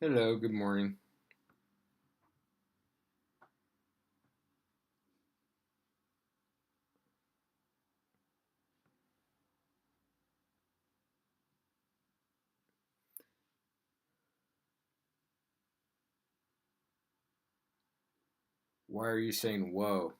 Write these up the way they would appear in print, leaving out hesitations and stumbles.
Hello, good morning. Why are you saying whoa?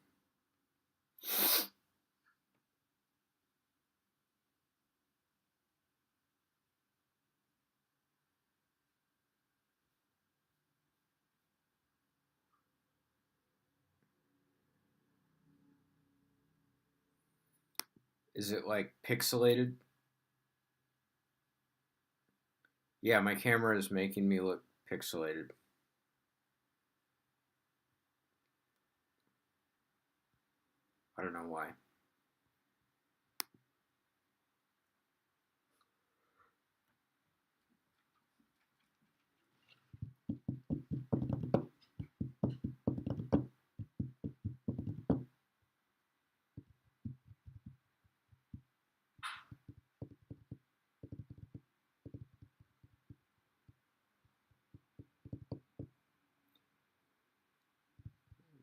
Is it like pixelated? Yeah, my camera is making me look pixelated. I don't know why.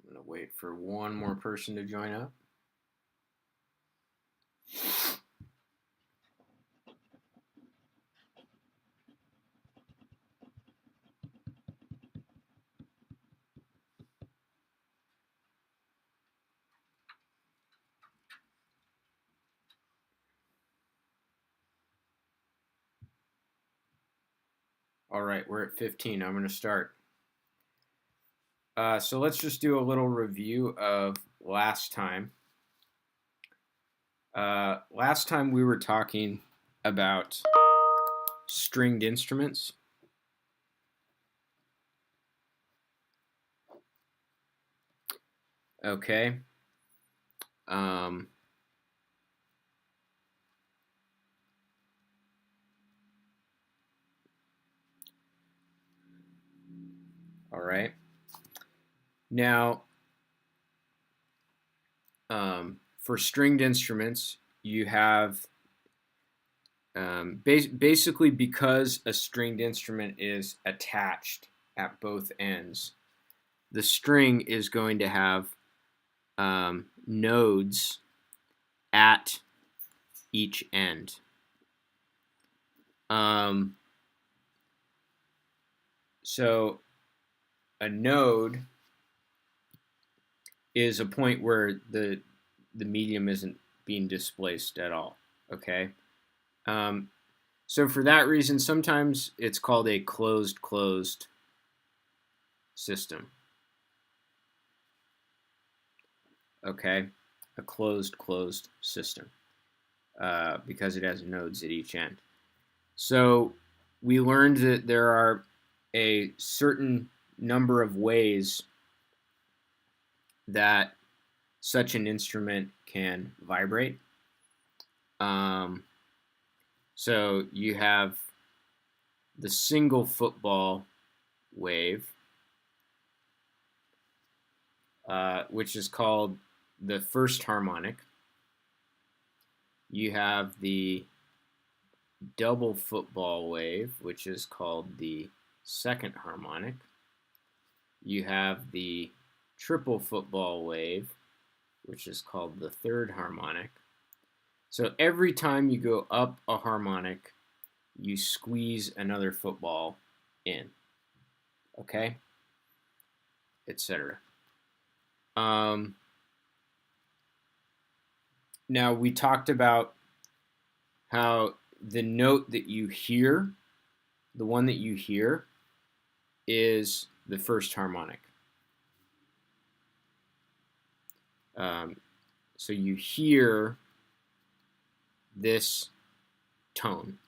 I'm gonna wait for one more person to join up. All right, we're at 15. I'm gonna start. So let's just do a little review of last time. Last time we were talking about stringed instruments. Okay. Um, all right. Now, for stringed instruments, you have basically because a stringed instrument is attached at both ends, the string is going to have nodes at each end. So a node is a point where the medium isn't being displaced at all. Okay. Um, so for that reason, sometimes it's called a closed system. Okay, a closed system because it has nodes at each end. So we learned that there are a certain number of ways that such an instrument can vibrate. Um, so you have the single football wave, which is called the first harmonic. You have the double football wave, which is called the second harmonic. You have the triple football wave, which is called the third harmonic. So every time you go up a harmonic, you squeeze another football in, okay, etc. Now we talked about how the note that you hear, the one that you hear, is the first harmonic. So you hear this tone.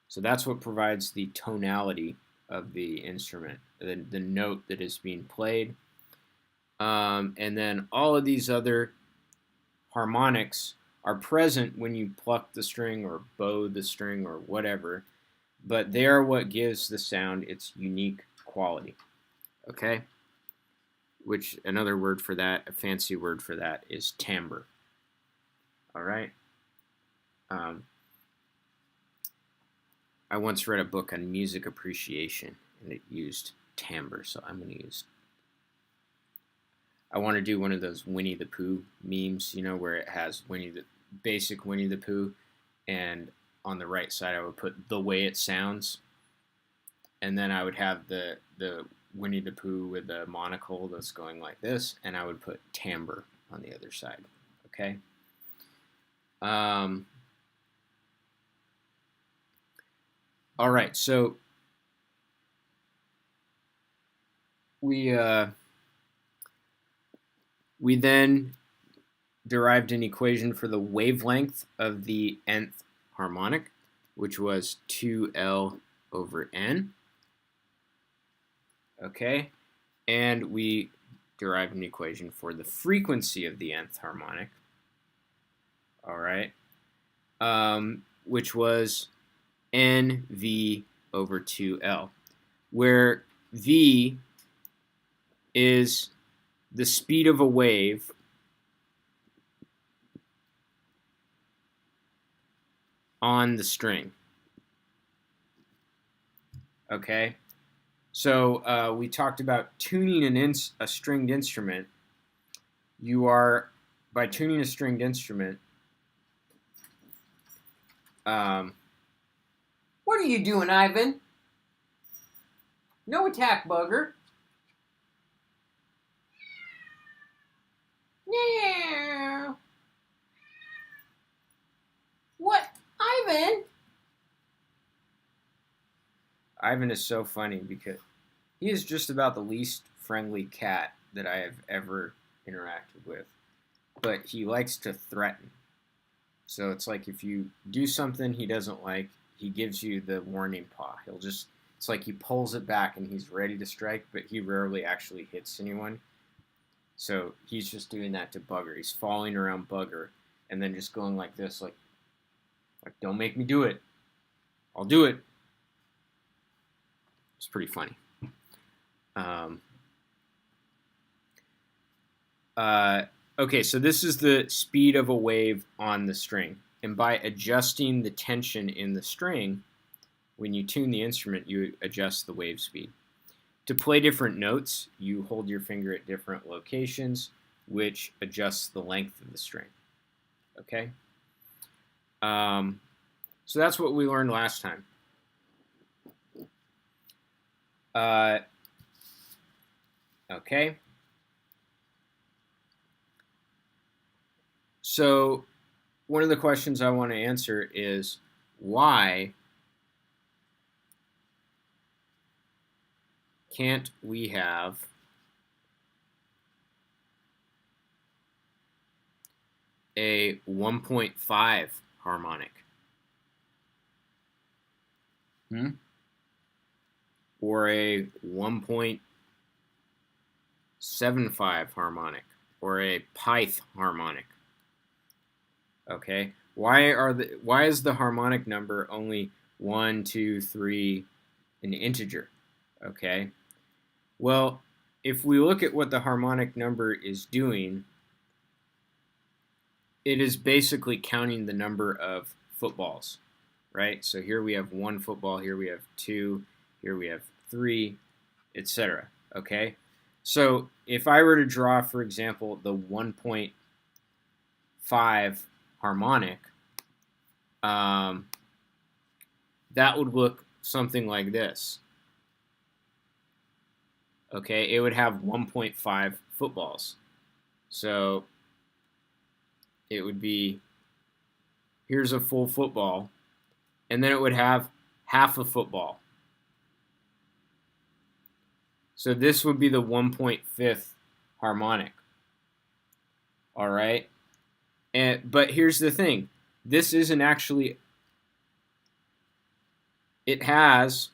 So that's what provides the tonality of the instrument, the note that is being played. And then all of these other harmonics are present when you pluck the string or bow the string or whatever, but they are what gives the sound its unique quality. Okay? Which another word for that, a fancy word for that, is timbre. All right? I once read a book on music appreciation, and it used timbre, so I'm going to use. I want to do one of those Winnie the Pooh memes, where it has basic Winnie the Pooh, and on the right side I would put the way it sounds, and then I would have the Winnie the Pooh with the monocle that's going like this, and I would put timbre on the other side. Okay. All right, so we then derived an equation for the wavelength of the nth harmonic, which was 2L over n. Okay, and we derived an equation for the frequency of the nth harmonic. All right, which was NV over 2L, where V is the speed of a wave on the string. Okay, so we talked about tuning a stringed instrument. By tuning a stringed instrument, what are you doing, Ivan? No attack, bugger. Yeah. What, Ivan? Ivan is so funny because he is just about the least friendly cat that I have ever interacted with. But he likes to threaten. So it's like if you do something he doesn't like, he gives you the warning paw. It's like he pulls it back and he's ready to strike, but he rarely actually hits anyone. So he's just doing that to Bugger. He's following around Bugger and then just going like this, like don't make me do it. I'll do it. It's pretty funny. Okay, so this is the speed of a wave on the string. And by adjusting the tension in the string, when you tune the instrument, you adjust the wave speed. To play different notes, you hold your finger at different locations, which adjusts the length of the string. Okay? So that's what we learned last time. Okay. So one of the questions I want to answer is why can't we have a 1.5 harmonic? Or a 1.75 harmonic, or a pith harmonic. Okay, why is the harmonic number only 1, 2, 3, an integer? Okay, well, if we look at what the harmonic number is doing, it is basically counting the number of footballs, right? So here we have 1 football, here we have 2, here we have 3, etc. Okay, so if I were to draw, for example, the 1.5 harmonic, that would look something like this. Okay, it would have 1.5 footballs. So it would be, here's a full football, and then it would have half a football. So this would be the 1.5 harmonic. All right? But here's the thing. This isn't actually, it has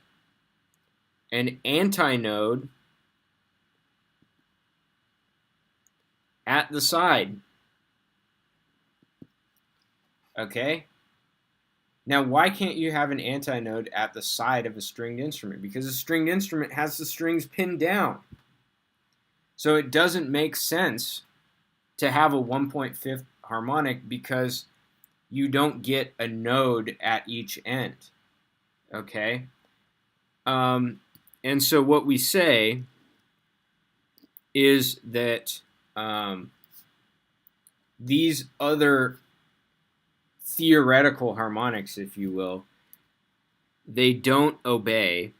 an antinode at the side. Okay? Now, why can't you have an antinode at the side of a stringed instrument? Because a stringed instrument has the strings pinned down. So it doesn't make sense to have a 1.5 harmonic because you don't get a node at each end. Okay? And so what we say is that these other theoretical harmonics, if you will, they don't obey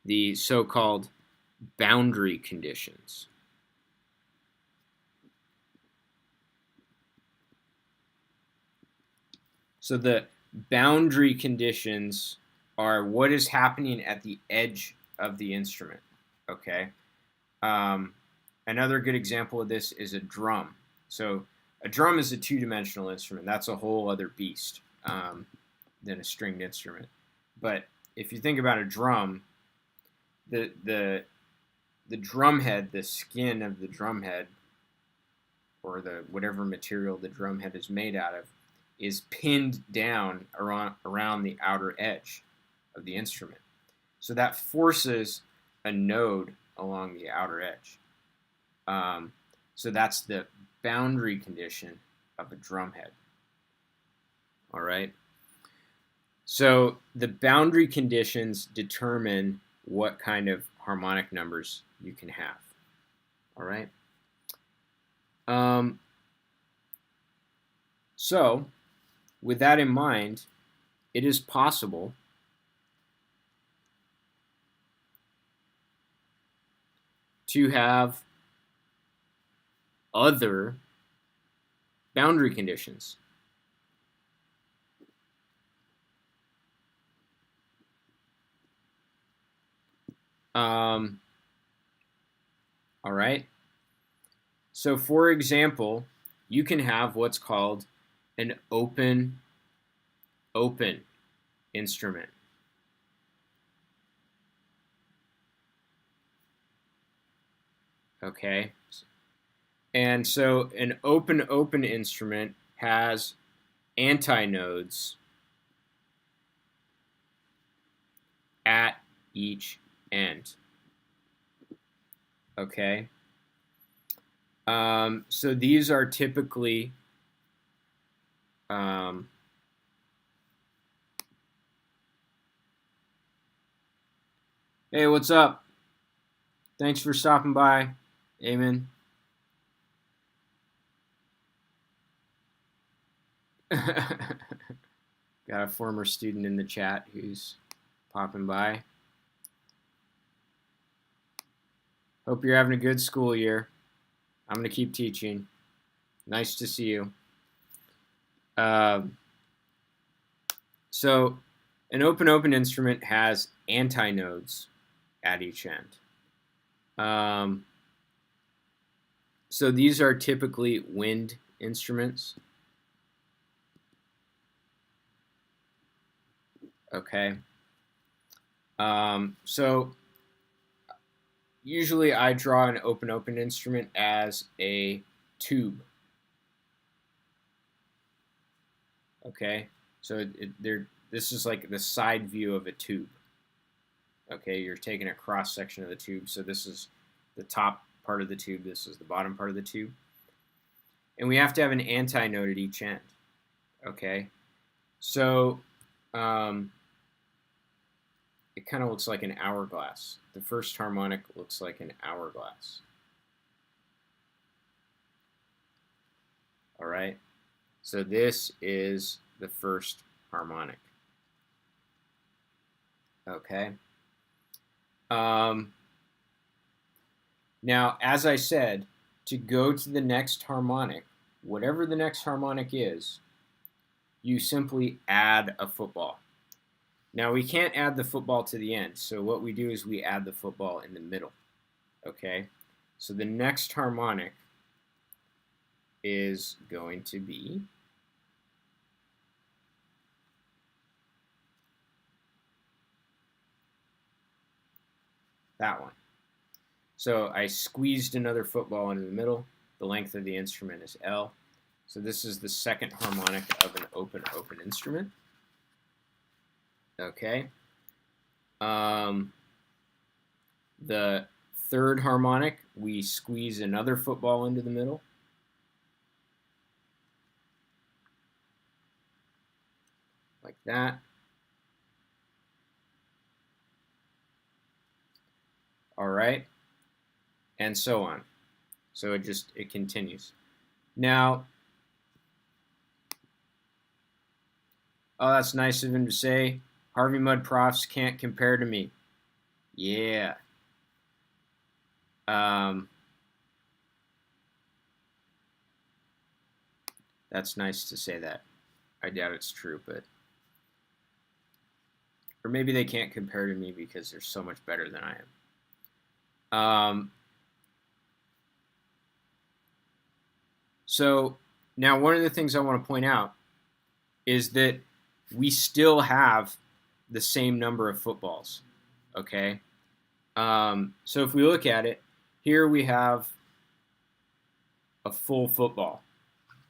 the so-called boundary conditions. So the boundary conditions are what is happening at the edge of the instrument. Okay. Another good example of this is a drum. So a drum is a two-dimensional instrument. That's a whole other beast than a stringed instrument. But if you think about a drum, the drum head, the skin of the drum head, or the whatever material the drum head is made out of, is pinned down around the outer edge of the instrument. So that forces a node along the outer edge. So that's the boundary condition of a drum head. All right. So the boundary conditions determine what kind of harmonic numbers you can have. All right. So with that in mind, it is possible to have other boundary conditions. All right. So for example, you can have what's called an open instrument. Okay. And so an open instrument has antinodes at each end. Okay. So these are typically hey, what's up? Thanks for stopping by, Eamon. Got a former student in the chat who's popping by. Hope you're having a good school year. I'm going to keep teaching. Nice to see you. So an open instrument has antinodes at each end. So these are typically wind instruments. Okay. So usually I draw an open instrument as a tube. Okay. So this is like the side view of a tube. Okay, you're taking a cross section of the tube. So this is the top part of the tube. This is the bottom part of the tube. And we have to have an antinode at each end. Okay. So it kind of looks like an hourglass. The first harmonic looks like an hourglass. All right. So this is the first harmonic. Okay. Now, as I said, to go to the next harmonic, whatever the next harmonic is, you simply add a football. Now, we can't add the football to the end, so what we do is we add the football in the middle. Okay? So the next harmonic is going to be that one. So I squeezed another football into the middle. The length of the instrument is L. So this is the second harmonic of an open instrument. Okay. The third harmonic, we squeeze another football into the middle. Like that. All right, and so on. So it continues. Now, oh, that's nice of him to say. Harvey Mudd profs can't compare to me. Yeah. That's nice to say that. I doubt it's true, but or maybe they can't compare to me because they're so much better than I am. So now one of the things I want to point out is that we still have the same number of footballs. Okay. So if we look at it, here we have a full football.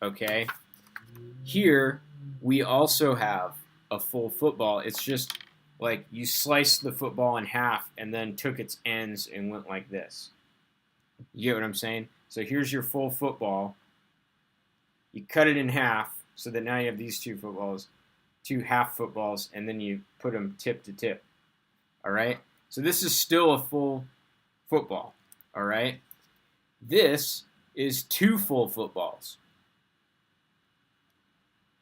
Okay. Here we also have a full football. It's just like you sliced the football in half and then took its ends and went like this. You get what I'm saying? So here's your full football. You cut it in half so that now you have these two footballs, two half footballs, and then you put them tip to tip. All right? So this is still a full football. All right? This is two full footballs.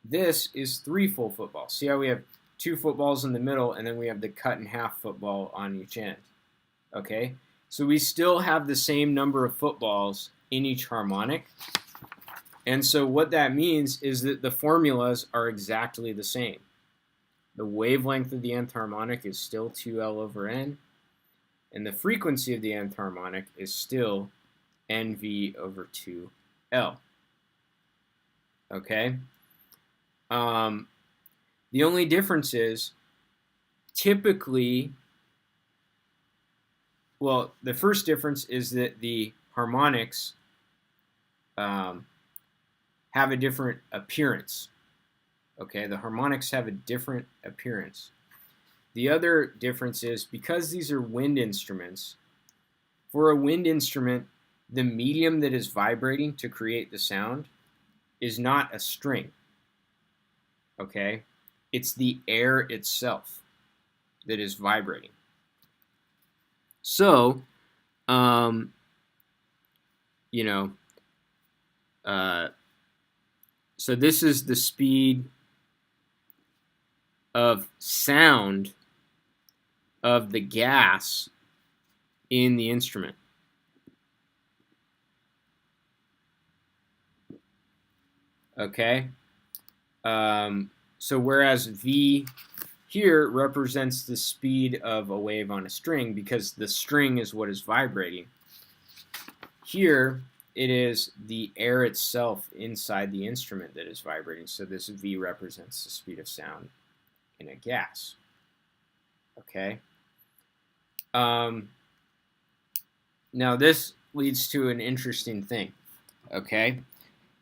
This is three full footballs. See how we have two footballs in the middle, and then we have the cut in half football on each end. Okay? So we still have the same number of footballs in each harmonic. And so what that means is that the formulas are exactly the same. The wavelength of the nth harmonic is still 2L over N, and the frequency of the nth harmonic is still NV over 2L. Okay? The only difference is typically, well, the first difference is that the harmonics have a different appearance. Okay, the harmonics have a different appearance. The other difference is because these are wind instruments, for a wind instrument, the medium that is vibrating to create the sound is not a string. Okay, it's the air itself that is vibrating. So, so this is the speed of sound of the gas in the instrument. Okay? So whereas V here represents the speed of a wave on a string because the string is what is vibrating. Here, it is the air itself inside the instrument that is vibrating. So this V represents the speed of sound in a gas. Okay? Now this leads to an interesting thing. Okay?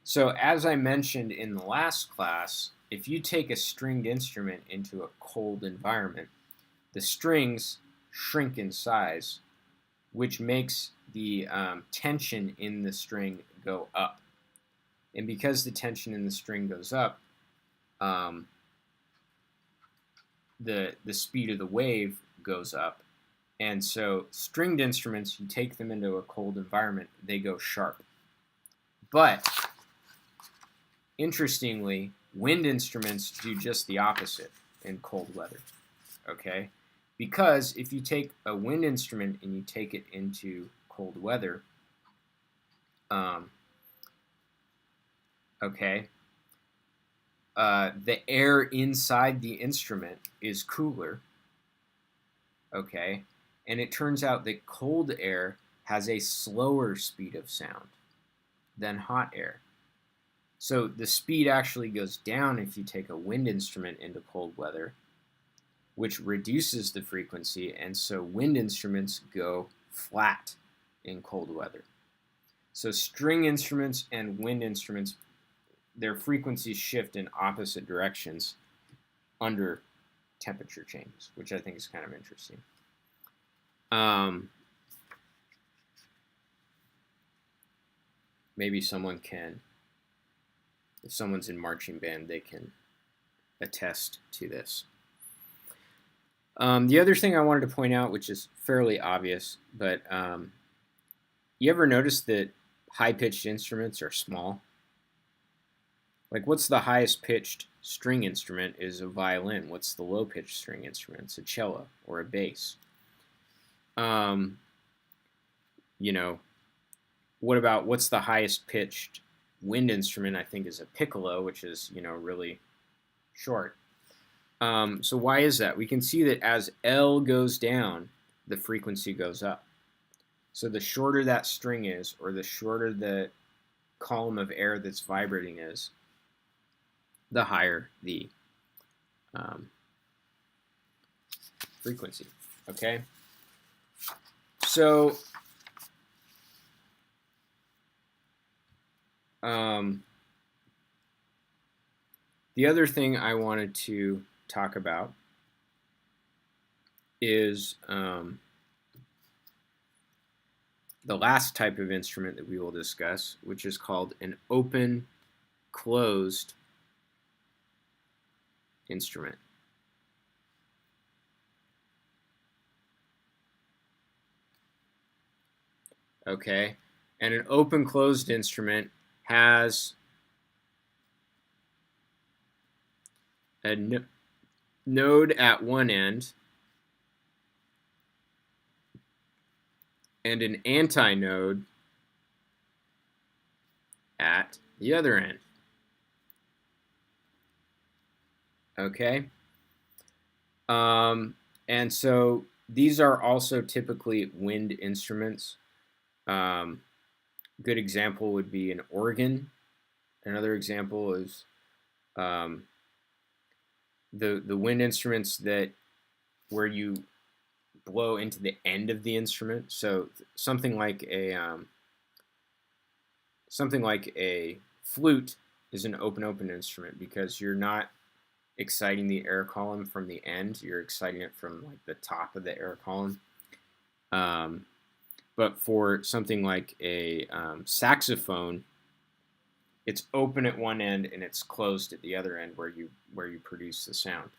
So as I mentioned in the last class, if you take a stringed instrument into a cold environment, the strings shrink in size, which makes the tension in the string go up. And because the tension in the string goes up, the speed of the wave goes up. And so stringed instruments, you take them into a cold environment, they go sharp. But interestingly, wind instruments do just the opposite in cold weather, okay? Because if you take a wind instrument and you take it into cold weather, the air inside the instrument is cooler, okay? And it turns out that cold air has a slower speed of sound than hot air. So the speed actually goes down if you take a wind instrument into cold weather, which reduces the frequency, and so wind instruments go flat in cold weather. So string instruments and wind instruments, their frequencies shift in opposite directions under temperature changes, which I think is kind of interesting. Maybe someone can, if someone's in marching band, they can attest to this. The other thing I wanted to point out, which is fairly obvious, but you ever notice that high-pitched instruments are small? Like, what's the highest pitched string instrument is a violin. What's the low-pitched string instrument? It's a cello or a bass. You know, what's the highest pitched wind instrument? I think is a piccolo, which is, really short. So why is that? We can see that as L goes down, the frequency goes up. So the shorter that string is, or the shorter the column of air that's vibrating is, the higher the frequency. Okay? So the other thing I wanted to talk about is the last type of instrument that we will discuss, which is called an open-closed instrument. Okay, and an open-closed instrument has a node at one end and an antinode at the other end. Okay? And so these are also typically wind instruments. Good example would be an organ. Another example is the wind instruments where you blow into the end of the instrument. So something like a flute is an open instrument because you're not exciting the air column from the end. You're exciting it from like the top of the air column. But for something like a saxophone, it's open at one end and it's closed at the other end where you produce the sound.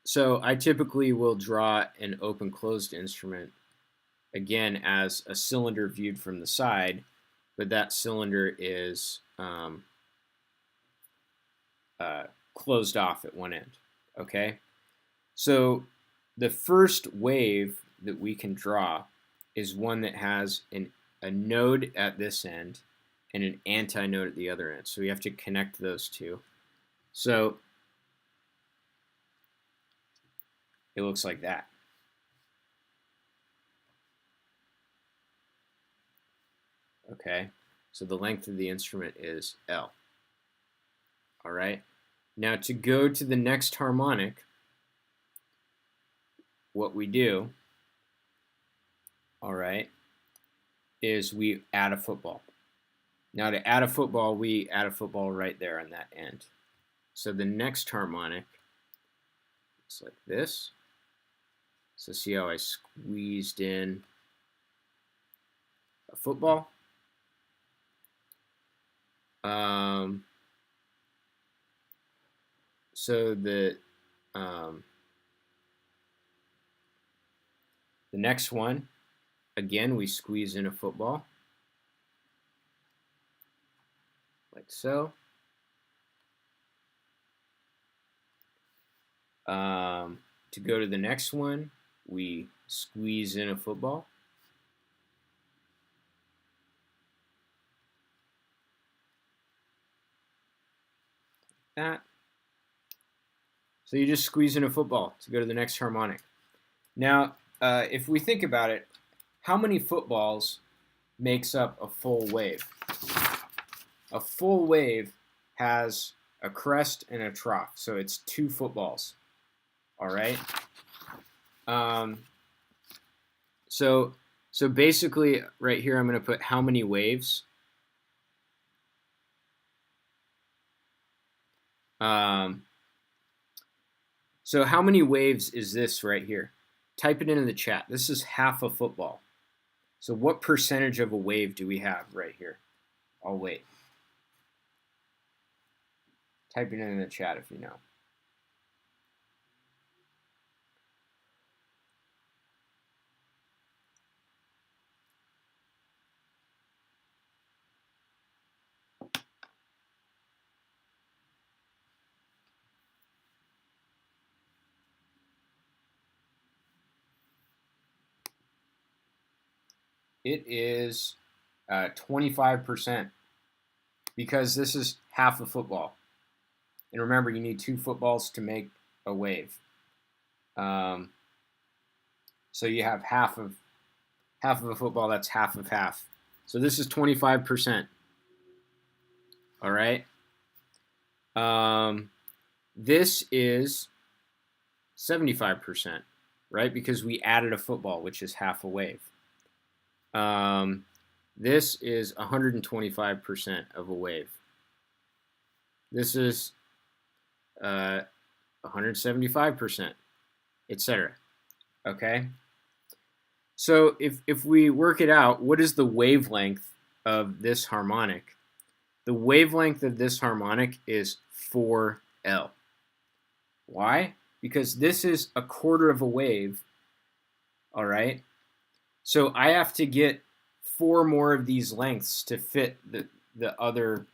So I typically will draw an open-closed instrument again as a cylinder viewed from the side, but that cylinder is closed off at one end. Okay, so the first wave that we can draw is one that has a node at this end and an antinode at the other end. So we have to connect those two. So it looks like that. Okay, so the length of the instrument is L. All right, now to go to the next harmonic, what we do, all right, is we add a football. Now to add a football, we add a football right there on that end. So the next harmonic looks like this. So see how I squeezed in a football? So the next one, again, we squeeze in a football, like so. To go to the next one, we squeeze in a football. That. So you just squeeze in a football to go to the next harmonic. Now, if we think about it, how many footballs makes up a full wave? A full wave has a crest and a trough, so it's 2 footballs. All right. So basically, right here, I'm going to put how many waves. So how many waves is this right here? Type it into the chat. This is half a football. So what percentage of a wave do we have right here? I'll wait. Type it in the chat if you know. It is 25% because this is half a football. And remember, you need 2 footballs to make a wave. So you have half of a football. That's half of half. So this is 25%. All right. This is 75%, right? Because we added a football, which is half a wave. This is 125% of a wave. This is 175%, etc. Okay? So if we work it out, what is the wavelength of this harmonic? The wavelength of this harmonic is 4L. Why? Because this is a quarter of a wave, all right? So I have to get 4 more of these lengths to fit the other,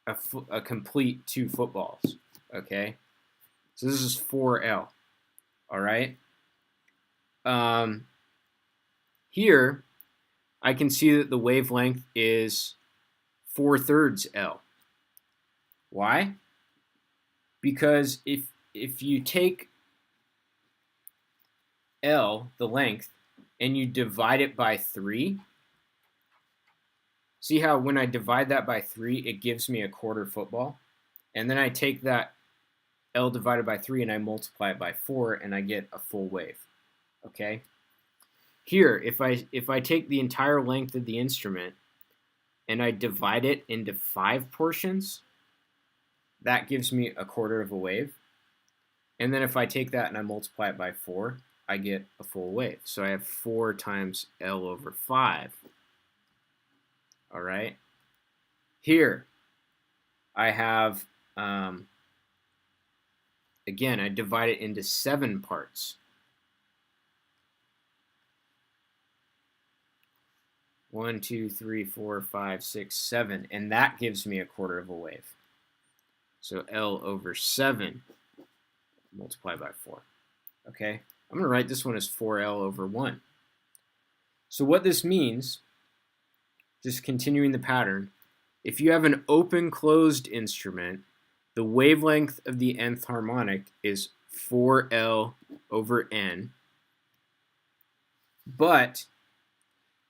a complete 2 footballs, okay? So this is 4L, all right? Here, I can see that the wavelength is 4/3 L. Why? Because if you take L, the length, and you divide it by 3, see how when I divide that by 3, it gives me a quarter football? And then I take that L divided by 3 and I multiply it by 4 and I get a full wave, okay? Here, if I take the entire length of the instrument and I divide it into 5 portions, that gives me a quarter of a wave. And then if I take that and I multiply it by 4, I get a full wave. So I have 4 times L over 5. All right. Here, I have, again, I divide it into 7 parts. 1, 2, 3, 4, 5, 6, 7. And that gives me a quarter of a wave. So L over 7 multiplied by 4. Okay? I'm going to write this one as 4L over 1. So what this means, just continuing the pattern, if you have an open-closed instrument, the wavelength of the nth harmonic is 4L over N, but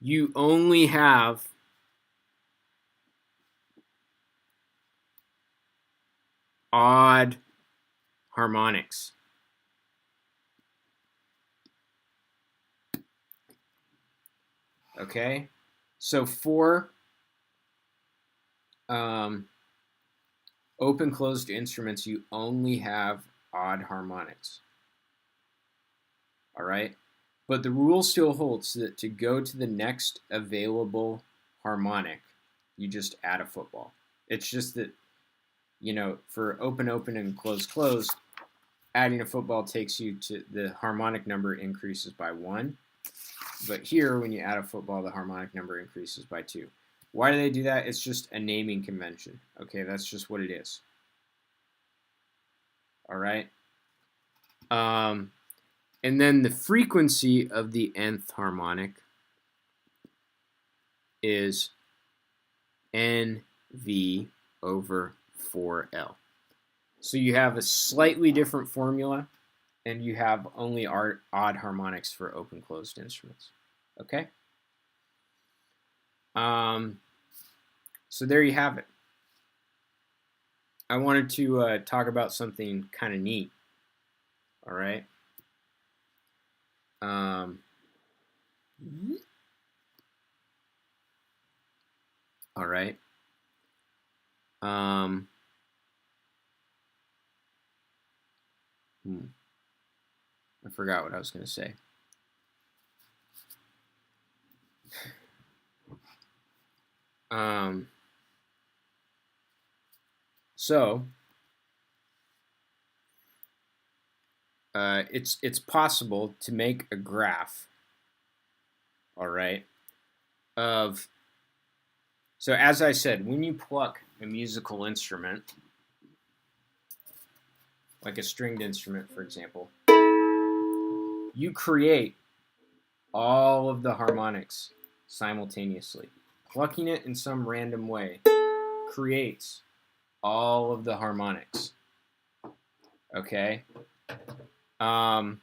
you only have odd harmonics. Okay? So for open-closed instruments, you only have odd harmonics. All right? But the rule still holds that to go to the next available harmonic, you just add a football. It's just that, you know, for open, open, and close, close, adding a football takes you to the harmonic number increases by 1. But here, when you add a football, the harmonic number increases by 2. Why do they do that? It's just a naming convention. Okay, that's just what it is. All right. And then the frequency of the nth harmonic is NV over 4L. So you have a slightly different formula, and you have only odd harmonics for open-closed instruments. Okay? So there you have it. I wanted to talk about something kind of neat. All right? All right. I forgot what I was going to say. So it's possible to make a graph, all right, of, so as I said, when you pluck a musical instrument, like a stringed instrument, for example, you create all of the harmonics. simultaneously. Plucking it in some random way creates all of the harmonics. Okay? Plucking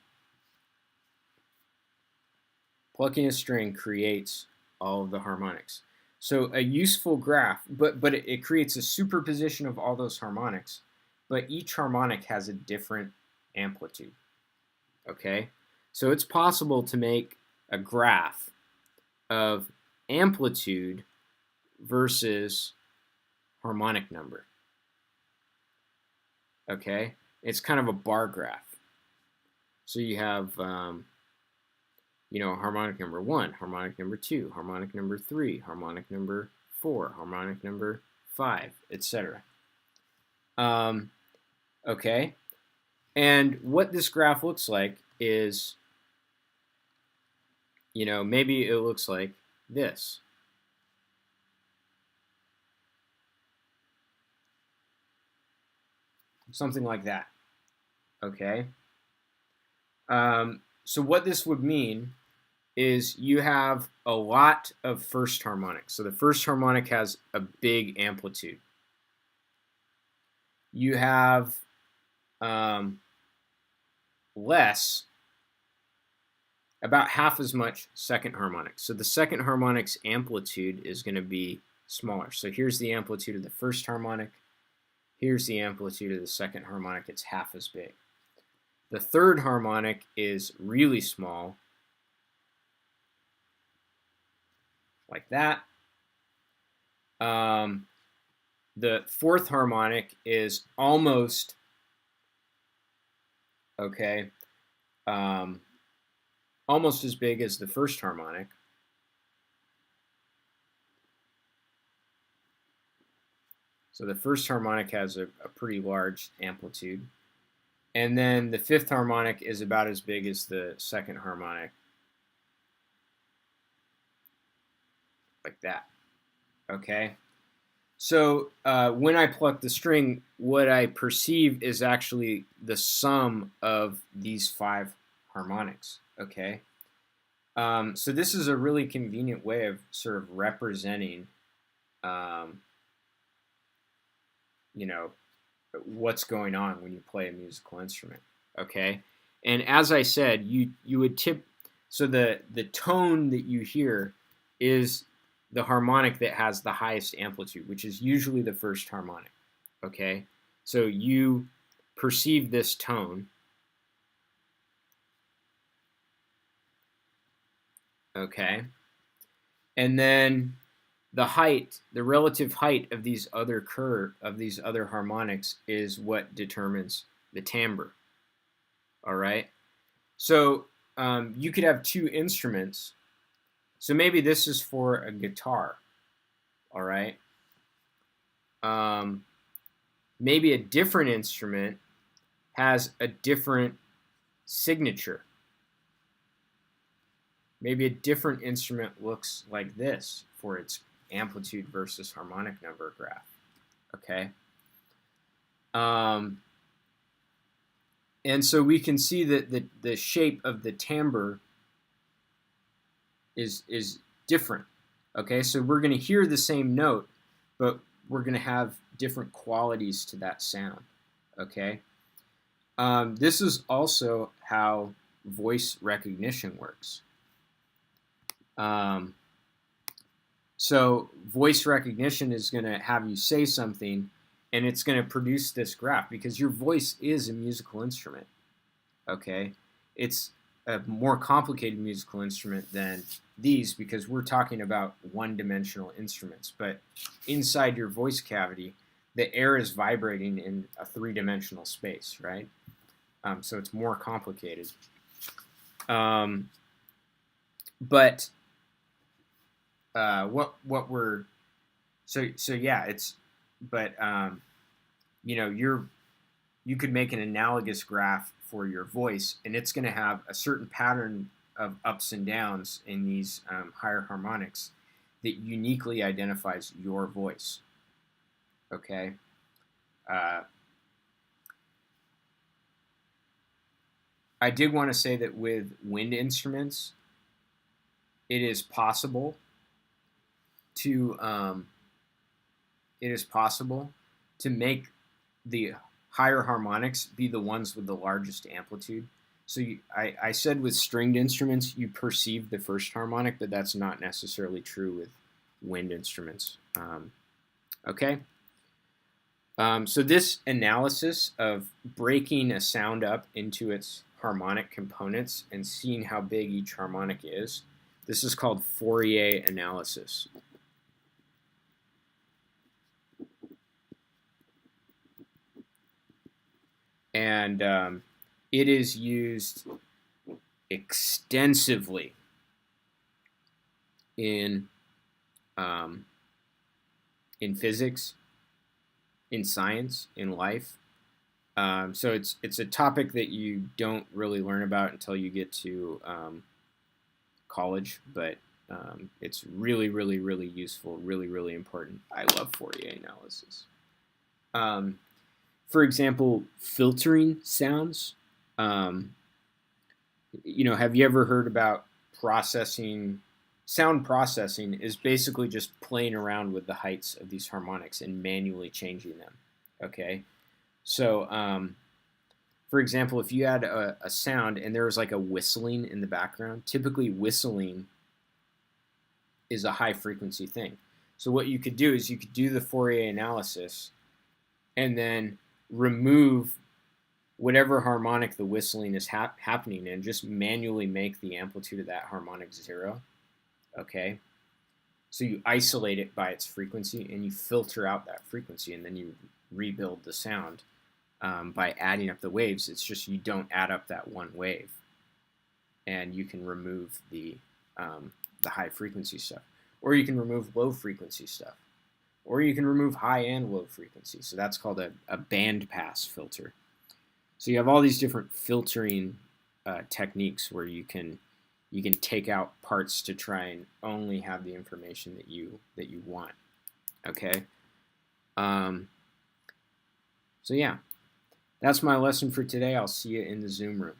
a string creates all of the harmonics. So a useful graph, but it creates a superposition of all those harmonics, but each harmonic has a different amplitude. Okay? So it's possible to make a graph of amplitude versus harmonic number. Okay? It's kind of a bar graph. So you have harmonic number 1, harmonic number 2, harmonic number 3, harmonic number 4, harmonic number 5, etc. Okay, and what this graph looks like is, maybe it looks like this. Something like that. Okay. So what this would mean is you have a lot of first harmonics. So the first harmonic has a big amplitude. You have less, about half as much second harmonic. So the second harmonic's amplitude is going to be smaller. So here's the amplitude of the first harmonic. Here's the amplitude of the second harmonic. It's half as big. The third harmonic is really small, like that. The fourth harmonic is almost, almost as big as the first harmonic. So the first harmonic has a pretty large amplitude. And then the fifth harmonic is about as big as the second harmonic. Like that. Okay? So when I pluck the string, what I perceive is actually the sum of these 5 harmonics. Okay? So this is a really convenient way of sort of representing what's going on when you play a musical instrument. Okay, and as I said, you would tip. So the tone that you hear is the harmonic that has the highest amplitude, which is usually the first harmonic. Okay, so you perceive this tone. Okay, and then the height, the relative height of these other harmonics is what determines the timbre. All right. So you could have 2 instruments. So maybe this is for a guitar. All right. Maybe a different instrument has a different signature. Maybe a different instrument looks like this for its amplitude versus harmonic number graph. Okay. And so we can see that the shape of the timbre is different. Okay, so we're going to hear the same note, but we're going to have different qualities to that sound. Okay. This is also how voice recognition works. So voice recognition is going to have you say something, and it's going to produce this graph because your voice is a musical instrument. Okay, it's a more complicated musical instrument than these because we're talking about one-dimensional instruments. But inside your voice cavity, the air is vibrating in a 3-dimensional space, right? So it's more complicated. But what we're so yeah, it's but you could make an analogous graph for your voice, and it's going to have a certain pattern of ups and downs in these higher harmonics that uniquely identifies your voice. Okay. I did want to say that with wind instruments, it is possible it is possible to make the higher harmonics be the ones with the largest amplitude. So I said with stringed instruments, you perceive the first harmonic, but that's not necessarily true with wind instruments. Okay? So this analysis of breaking a sound up into its harmonic components and seeing how big each harmonic is, this is called Fourier analysis. And it is used extensively in physics, in science, in life. So it's a topic that you don't really learn about until you get to college, but it's really, really, really useful, really, really important. I love Fourier analysis. For example, filtering sounds. Have you ever heard about processing? Sound processing is basically just playing around with the heights of these harmonics and manually changing them. Okay, so for example, if you had a sound and there was like a whistling in the background, typically whistling is a high frequency thing. So what you could do is you could do the Fourier analysis and then remove whatever harmonic the whistling is happening in, just manually make the amplitude of that harmonic 0. Okay? So you isolate it by its frequency and you filter out that frequency, and then you rebuild the sound by adding up the waves. It's just you don't add up that one wave, and you can remove the high frequency stuff, or you can remove low frequency stuff, or you can remove high and low frequency. So that's called a band pass filter. So you have all these different filtering techniques where you can take out parts to try and only have the information that you want. Okay. So yeah, that's my lesson for today. I'll see you in the Zoom room.